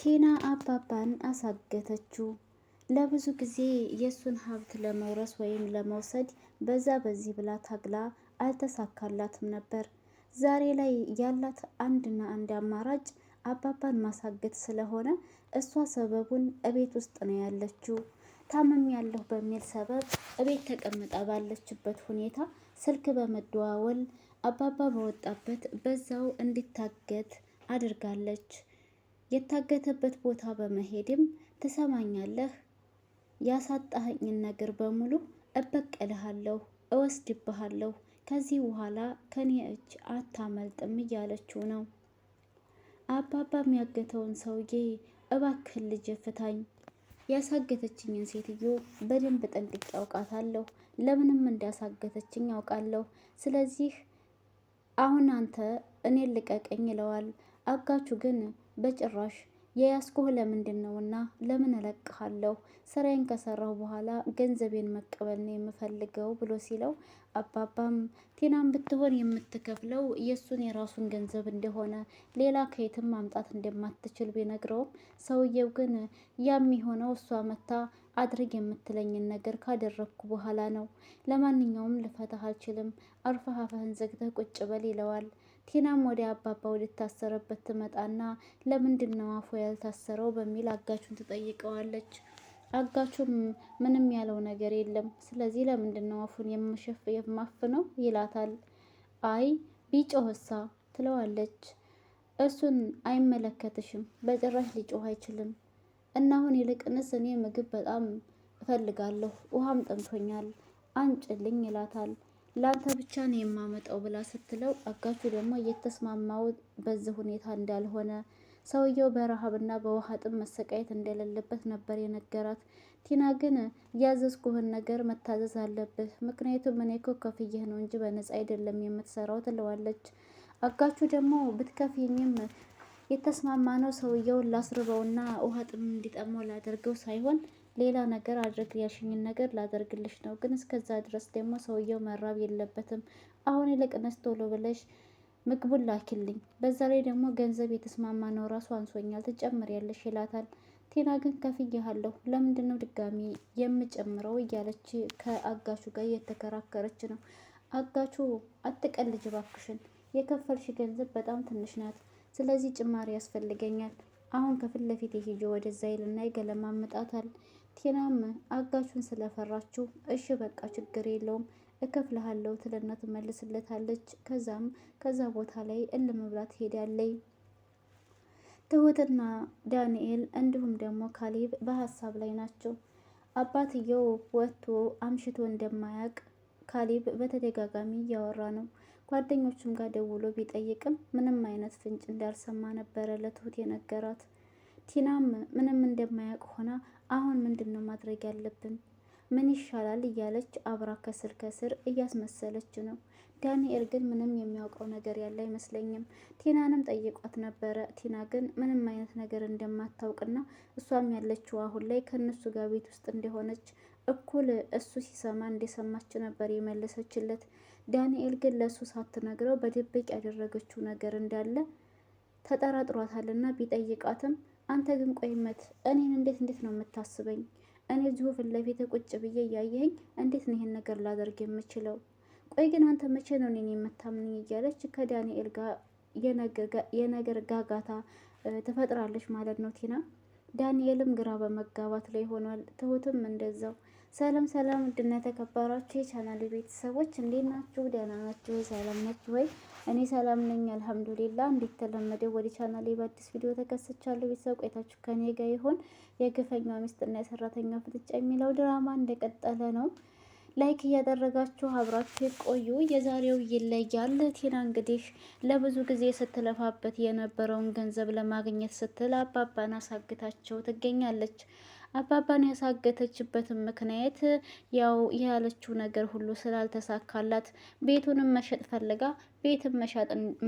ቲና አባባን አሳገተችው። ለብዙ ጊዜ የእሱን ሀብት ለመውረስ ወይም ለመውሰድ በዚህ ብላ ታግላ አልተሳካላትም ነበር። ዛሬ ላይ ያላት አንድና አንድ አማራጭ አባባን ማሳገት ስለሆነ እሷ ሰበቡን እቤት ውስጥ ነው ያለችው። ታመም ያለሁ በሚል ሰበብ እቤት ተቀምጣ ባለችበት ሁኔታ ስልክ በመደዋወል አባባ በወጣበት በዛው እንዲታገት አድርጋለች። የታገተበት ቦታ በመሄድም ትሰማኛለህ፣ ያሳጣኸኝን ነገር በሙሉ እበቀልሃለሁ፣ እወስድብሃለሁ፣ ከዚህ በኋላ ከኔ እጅ አታመልጥም እያለችው ነው። አባባ የሚያገተውን ሰውዬ እባክህ ልጅ ፍታኝ፣ ያሳገተችኝን ሴትዮ በደንብ ጠንቅቄ አውቃታለሁ፣ ለምንም እንዳሳገተችኝ አውቃለሁ። ስለዚህ አሁን አንተ እኔን ልቀቀኝ ይለዋል። አጋቹ ግን በጭራሽ የያዝኩህ ለምንድን ነውና ለምን እለቅሃለሁ? ስራዬን ከሰራሁ በኋላ ገንዘቤን መቀበል ነው የምፈልገው ብሎ ሲለው አባባም ቲናም ብትሆን የምትከፍለው የእሱን የራሱን ገንዘብ እንደሆነ ሌላ ከየትም ማምጣት እንደማትችል ቢነግረውም ሰውየው ግን የሚሆነው እሷ መታ አድርግ የምትለኝን ነገር ካደረግኩ በኋላ ነው። ለማንኛውም ልፈታህ አልችልም፣ አርፈህ አፍህን ዘግተህ ቁጭ በል ይለዋል። ቲናም ወደ አባባ ወደታሰረበት ትመጣና ለምንድን ነው አፉ ያልታሰረው በሚል አጋቹን ትጠይቀዋለች። አጋቹም ምንም ያለው ነገር የለም፣ ስለዚህ ለምንድን ነው አፉን የማፍነው ይላታል። አይ ቢጮህሳ ትለዋለች። እሱን አይመለከትሽም፣ በጭራሽ ሊጮህ አይችልም። እና አሁን ይልቅንስ እኔ ምግብ በጣም እፈልጋለሁ፣ ውሃም ጠምቶኛል፣ አንጭልኝ ይላታል። ላንተ ብቻ ነው የማመጣው ብላ ስትለው አጋቹ ደግሞ እየተስማማው በዚህ ሁኔታ እንዳልሆነ ሰውየው በረሃብና በውሃ ጥም መሰቃየት እንደሌለበት ነበር የነገራት። ቲና ግን ያዘዝኩህን ነገር መታዘዝ አለብህ፣ ምክንያቱም እኔ እኮ ከፍዬህ ነው እንጂ በነፃ አይደለም የምትሰራው ትለዋለች። አጋቹ ደግሞ ብትከፍይኝም የተስማማ ነው ሰውየውን ላስርበውና ውሃ ጥም እንዲጠማው ላደርገው ሳይሆን ሌላ ነገር አድርግ ያልሽኝን ነገር ላደርግልሽ ነው። ግን እስከዛ ድረስ ደግሞ ሰውየው መራብ የለበትም። አሁን ይልቅንስ ቶሎ ብለሽ ምግቡን ላኪልኝ፣ በዛ ላይ ደግሞ ገንዘብ የተስማማ ነው ራሱ አንሶኛል ትጨምሪያለሽ ይላታል። ቲና ግን ከፍዬሃለሁ ለምንድን ነው ድጋሚ የምጨምረው እያለች ከአጋቹ ጋር እየተከራከረች ነው። አጋቹ አትቀልጅ እባክሽን፣ የከፈልሽ ገንዘብ በጣም ትንሽ ናት፣ ስለዚህ ጭማሪ ያስፈልገኛል። አሁን ከፊት ለፊት ሂጂ ወደዛ ይልና ይገለማምጣታል። ቲናም አጋቹን ስለፈራችው እሺ በቃ ችግር የለውም እከፍልሃለሁ ትልና ትመልስለታለች። ከዛ ቦታ ላይ እልም ብላ ትሄዳለች። ትሁትና ዳንኤል እንዲሁም ደግሞ ካሌብ በሀሳብ ላይ ናቸው። አባትየው ወጥቶ አምሽቶ እንደማያውቅ ካሌብ በተደጋጋሚ እያወራ ነው። ጓደኞቹም ጋር ደውሎ ቢጠይቅም ምንም አይነት ፍንጭ እንዳልሰማ ነበረ ለትሁት የነገራት። ቲናም ምንም እንደማያውቅ ሆና አሁን ምንድን ነው ማድረግ ያለብን፣ ምን ይሻላል እያለች አብራ ከስር እያስመሰለች ነው። ዳንኤል ግን ምንም የሚያውቀው ነገር ያለ አይመስለኝም። ቲናንም ጠይቋት ነበረ። ቲና ግን ምንም አይነት ነገር እንደማታውቅና እሷም ያለችው አሁን ላይ ከእነሱ ጋር ቤት ውስጥ እንደሆነች እኩል እሱ ሲሰማ እንደሰማች ነበር የመለሰችለት። ዳንኤል ግን ለእሱ ሳትነግረው በድብቅ ያደረገችው ነገር እንዳለ ተጠራጥሯታልና ቢጠይቃትም አንተ ግን ቆይመት እኔን እንዴት ነው የምታስበኝ? እኔ እዚሁ ፊት ለፊት ቁጭ ብዬ እያየኸኝ እንዴት ነው ይሄን ነገር ላደርግ የምችለው? ቆይ ግን አንተ መቼ ነው እኔን የምታምንኝ? እያለች ከዳንኤል ጋር የነገር ጋጋታ ትፈጥራለች ማለት ነው ቲና። ዳንኤልም ግራ በመጋባት ላይ ሆኗል። ትሁትም እንደዛው። ሰላም ሰላም፣ ውድና የተከበራችሁ የቻናል ቤተሰቦች እንዴት ናችሁ? ደህና ናችሁ? ሰላም ናችሁ ወይ? እኔ ሰላም ነኝ አልሐምዱሊላ። እንደተለመደው ወደ ቻናሌ በአዲስ ቪዲዮ ተከስቻለሁ። ቤተሰብ ቆይታችሁ ከኔ ጋር ይሆን። የግፈኛዋ ሚስትና የሰራተኛ ፍጥጫ የሚለው ድራማ እንደቀጠለ ነው። ላይክ እያደረጋችሁ አብራችሁ ቆዩ። የዛሬው ይለያል። ቲና እንግዲህ ለብዙ ጊዜ ስትለፋበት የነበረውን ገንዘብ ለማግኘት ስትል አባባን አሳግታቸው ትገኛለች። አባባን ያሳገተችበትን ምክንያት ያው ያለችው ነገር ሁሉ ስላልተሳካላት ቤቱንም መሸጥ ፈልጋ ቤትም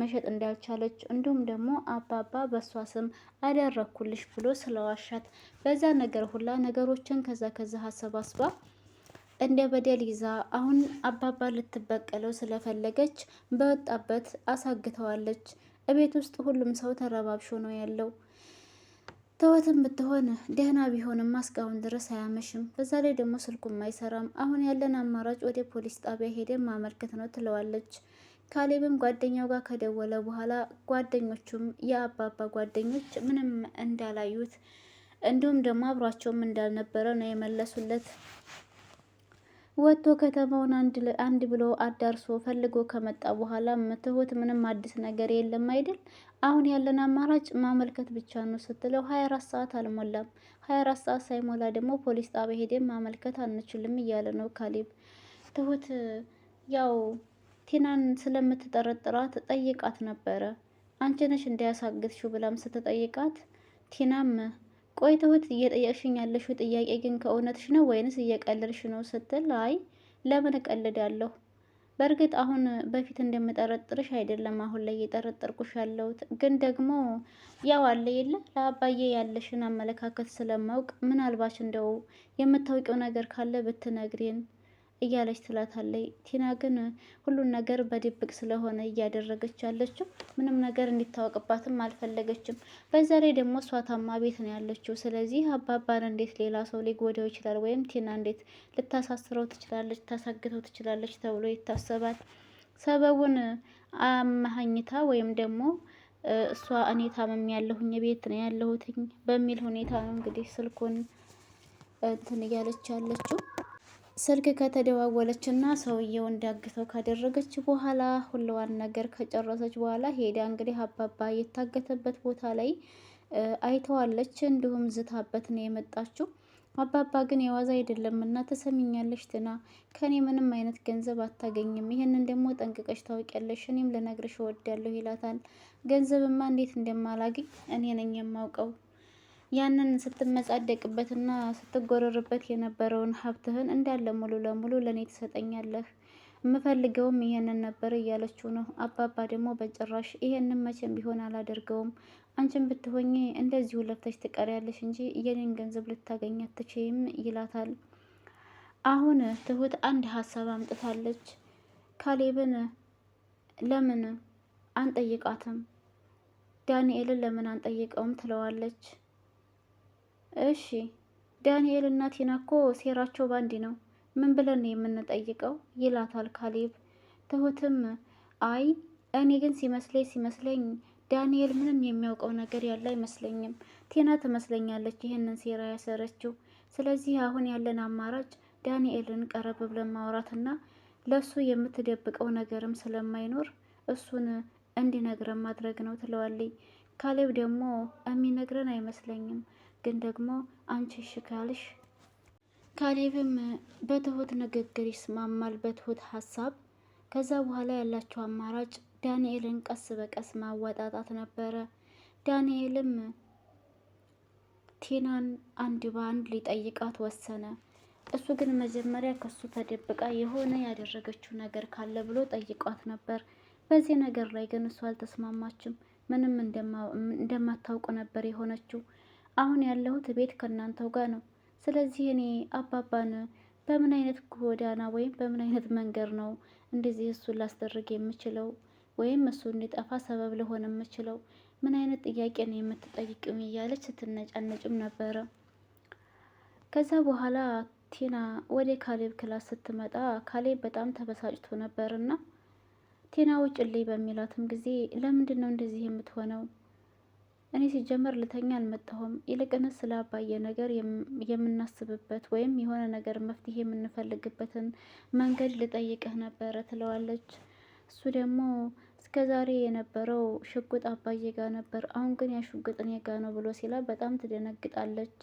መሸጥ እንዳልቻለች እንዲሁም ደግሞ አባባ በእሷ ስም አደረኩልሽ ብሎ ስለዋሻት በዛ ነገር ሁላ ነገሮችን ከዛ አሰባስባ እንደ በደል ይዛ አሁን አባባ ልትበቀለው ስለፈለገች በወጣበት አሳግተዋለች። እቤት ውስጥ ሁሉም ሰው ተረባብሾ ነው ያለው። ትሁትም ብትሆን ደህና ቢሆንም እስካሁን ድረስ አያመሽም። በዛ ላይ ደግሞ ስልኩም አይሰራም። አሁን ያለን አማራጭ ወደ ፖሊስ ጣቢያ ሄደን ማመልከት ነው ትለዋለች። ካሌብም ጓደኛው ጋር ከደወለ በኋላ ጓደኞቹም የአባባ ጓደኞች ምንም እንዳላዩት እንዲሁም ደግሞ አብሯቸውም እንዳልነበረ ነው የመለሱለት። ወጥቶ ከተማውን አንድ ብሎ አዳርሶ ፈልጎ ከመጣ በኋላ ትሁት ምንም አዲስ ነገር የለም አይደል፣ አሁን ያለን አማራጭ ማመልከት ብቻ ነው ስትለው 24 ሰዓት አልሞላም። 24 ሰዓት ሳይሞላ ደግሞ ፖሊስ ጣቢያ ሄደን ማመልከት አንችልም እያለ ነው ካሌብ። ትሁት ያው ቲናን ስለምትጠረጥራት ጠይቃት ነበረ። አንቺ ነሽ እንዳያሳግትሽው ብላም ስትጠይቃት ቲናም ቆይ ትሁት እየጠየቅሽኝ ያለሽው ጥያቄ ግን ከእውነትሽ ነው ወይንስ እየቀለድሽ ነው ስትል አይ ለምን እቀልዳለሁ፣ በእርግጥ አሁን በፊት እንደምጠረጥርሽ አይደለም አሁን ላይ እየጠረጠርኩሽ ያለሁት፣ ግን ደግሞ ያው አለ የለ ለአባዬ ያለሽን አመለካከት ስለማውቅ ምናልባች እንደው የምታውቂው ነገር ካለ ብትነግሪን እያለች ትላታለች። ቲና ግን ሁሉን ነገር በድብቅ ስለሆነ እያደረገች ያለችው ምንም ነገር እንዲታወቅባትም አልፈለገችም። በዛ ላይ ደግሞ እሷ ታማ ቤት ነው ያለችው። ስለዚህ አባባን እንዴት ሌላ ሰው ሊጎዳው ይችላል? ወይም ቲና እንዴት ልታሳስረው ትችላለች፣ ታሳግተው ትችላለች ተብሎ ይታሰባል። ሰበቡን አመሀኝታ ወይም ደግሞ እሷ እኔ ታመም ያለሁኝ ቤት ነው ያለሁትኝ በሚል ሁኔታ ነው እንግዲህ ስልኩን እንትን እያለች ያለችው። ስልክ ከተደዋወለች እና ሰውየው እንዲያግተው ካደረገች በኋላ ሁሉዋን ነገር ከጨረሰች በኋላ ሄዳ እንግዲህ አባባ የታገተበት ቦታ ላይ አይተዋለች። እንዲሁም ዝታበት ነው የመጣችው። አባባ ግን የዋዛ አይደለም እና ተሰሚኛለሽ ትና ከኔ ምንም አይነት ገንዘብ አታገኝም፣ ይህንን ደግሞ ጠንቅቀሽ ታውቂያለሽ፣ እኔም ልነግርሽ እወዳለሁ ይላታል። ገንዘብማ እንዴት እንደማላገኝ እኔ ነኝ የማውቀው፣ ያንን ስትመጻደቅበትና ስትጎረርበት የነበረውን ሀብትህን እንዳለ ሙሉ ለሙሉ ለእኔ ትሰጠኛለህ፣ የምፈልገውም ይሄንን ነበር እያለችው ነው። አባባ ደግሞ በጭራሽ ይሄንን መቼም ቢሆን አላደርገውም፣ አንቺን ብትሆኚ እንደዚሁ ለፍተሽ ትቀሪያለሽ እንጂ የኔን ገንዘብ ልታገኝ አትችይም ይላታል። አሁን ትሁት አንድ ሀሳብ አምጥታለች። ካሌብን ለምን አንጠይቃትም? ዳንኤልን ለምን አንጠይቀውም? ትለዋለች። እሺ ዳንኤል እና ቲና እኮ ሴራቸው ባንዲ ነው፣ ምን ብለን ነው የምንጠይቀው? ይላታል ካሌብ። ትሁትም አይ እኔ ግን ሲመስለኝ ዳንኤል ምንም የሚያውቀው ነገር ያለ አይመስለኝም፣ ቲና ትመስለኛለች ይህንን ሴራ ያሰረችው። ስለዚህ አሁን ያለን አማራጭ ዳንኤልን ቀረብ ብለን ማውራትና ለሱ የምትደብቀው ነገርም ስለማይኖር እሱን እንዲነግረን ማድረግ ነው ትለዋለች። ካሌብ ደግሞ የሚነግረን አይመስለኝም፣ ግን ደግሞ አንቺ እሺ ካልሽ። ካሌብም በትሁት ንግግር ይስማማል፣ በትሁት ሀሳብ። ከዛ በኋላ ያላቸው አማራጭ ዳንኤልን ቀስ በቀስ ማወጣጣት ነበረ። ዳንኤልም ቲናን አንድ በአንድ ሊጠይቃት ወሰነ። እሱ ግን መጀመሪያ ከሱ ተደብቃ የሆነ ያደረገችው ነገር ካለ ብሎ ጠይቋት ነበር። በዚህ ነገር ላይ ግን እሱ አልተስማማችም። ምንም እንደማታውቁ ነበር የሆነችው። አሁን ያለሁት ቤት ከእናንተው ጋር ነው። ስለዚህ እኔ አባባን በምን አይነት ጎዳና ወይም በምን አይነት መንገድ ነው እንደዚህ እሱን ላስደርግ የምችለው ወይም እሱ እንዲጠፋ ሰበብ ልሆን የምችለው? ምን አይነት ጥያቄ ነው የምትጠይቅም? እያለች ስትነጫነጭም ነበረ። ከዛ በኋላ ቲና ወደ ካሌብ ክላስ ስትመጣ ካሌብ በጣም ተበሳጭቶ ነበርና ቲና ውጭልኝ በሚላትም ጊዜ ለምንድን ነው እንደዚህ የምትሆነው? እኔ ሲጀመር ልተኛ አልመጣሁም። ይልቅንስ ስለ አባዬ ነገር የምናስብበት ወይም የሆነ ነገር መፍትሄ የምንፈልግበትን መንገድ ልጠይቅህ ነበረ ትለዋለች። እሱ ደግሞ እስከ ዛሬ የነበረው ሽጉጥ አባዬ ጋር ነበር፣ አሁን ግን ያ ሽጉጥ እኔ ጋ ነው ብሎ ሲላ በጣም ትደነግጣለች።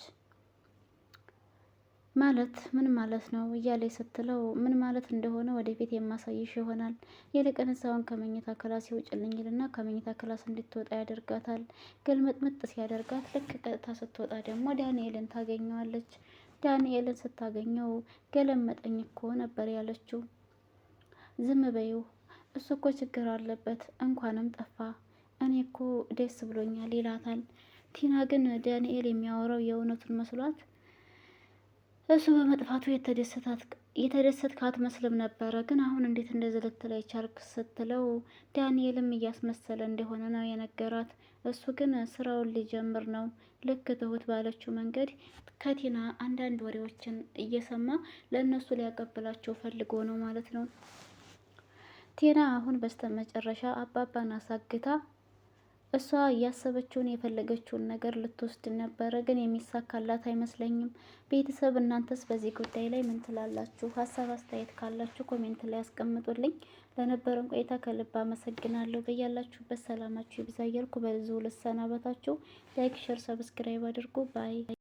ማለት ምን ማለት ነው እያለች ስትለው ምን ማለት እንደሆነ ወደፊት የማሳይሽ ይሆናል። ይልቅንስ አሁን ከመኝታ ክላስ ይውጭልኝ ይልና ከመኝታ ክላስ እንድትወጣ ያደርጋታል። ገልመጥመጥ ሲያደርጋት ልክ ቀጥታ ስትወጣ ደግሞ ዳንኤልን ታገኘዋለች። ዳንኤልን ስታገኘው ገለመጠኝ እኮ ነበር ያለችው። ዝም በይው፣ እሱ እኮ ችግር አለበት፣ እንኳንም ጠፋ፣ እኔ እኮ ደስ ብሎኛል ይላታል። ቲና ግን ዳንኤል የሚያወራው የእውነቱን መስሏት እሱ በመጥፋቱ የተደሰትክ አትመስልም ነበረ፣ ግን አሁን እንዴት እንደዚህ ልትለይ ቻልክ ስትለው ዳንኤልም እያስመሰለ እንደሆነ ነው የነገራት። እሱ ግን ስራውን ሊጀምር ነው፣ ልክ ትሁት ባለችው መንገድ ከቲና አንዳንድ ወሬዎችን እየሰማ ለእነሱ ሊያቀብላቸው ፈልጎ ነው ማለት ነው። ቲና አሁን በስተመጨረሻ አባባን አሳግታ እሷ እያሰበችውን የፈለገችውን ነገር ልትወስድ ነበረ፣ ግን የሚሳካላት አይመስለኝም። ቤተሰብ እናንተስ በዚህ ጉዳይ ላይ ምን ትላላችሁ? ሀሳብ አስተያየት ካላችሁ ኮሜንት ላይ አስቀምጡልኝ። ለነበረን ቆይታ ከልብ አመሰግናለሁ። በያላችሁበት ሰላማችሁ ይብዛ እያልኩ በዚሁ ልሰናበታችሁ። ላይክ፣ ሸር፣ ሰብስክራይብ አድርጉ። ባይ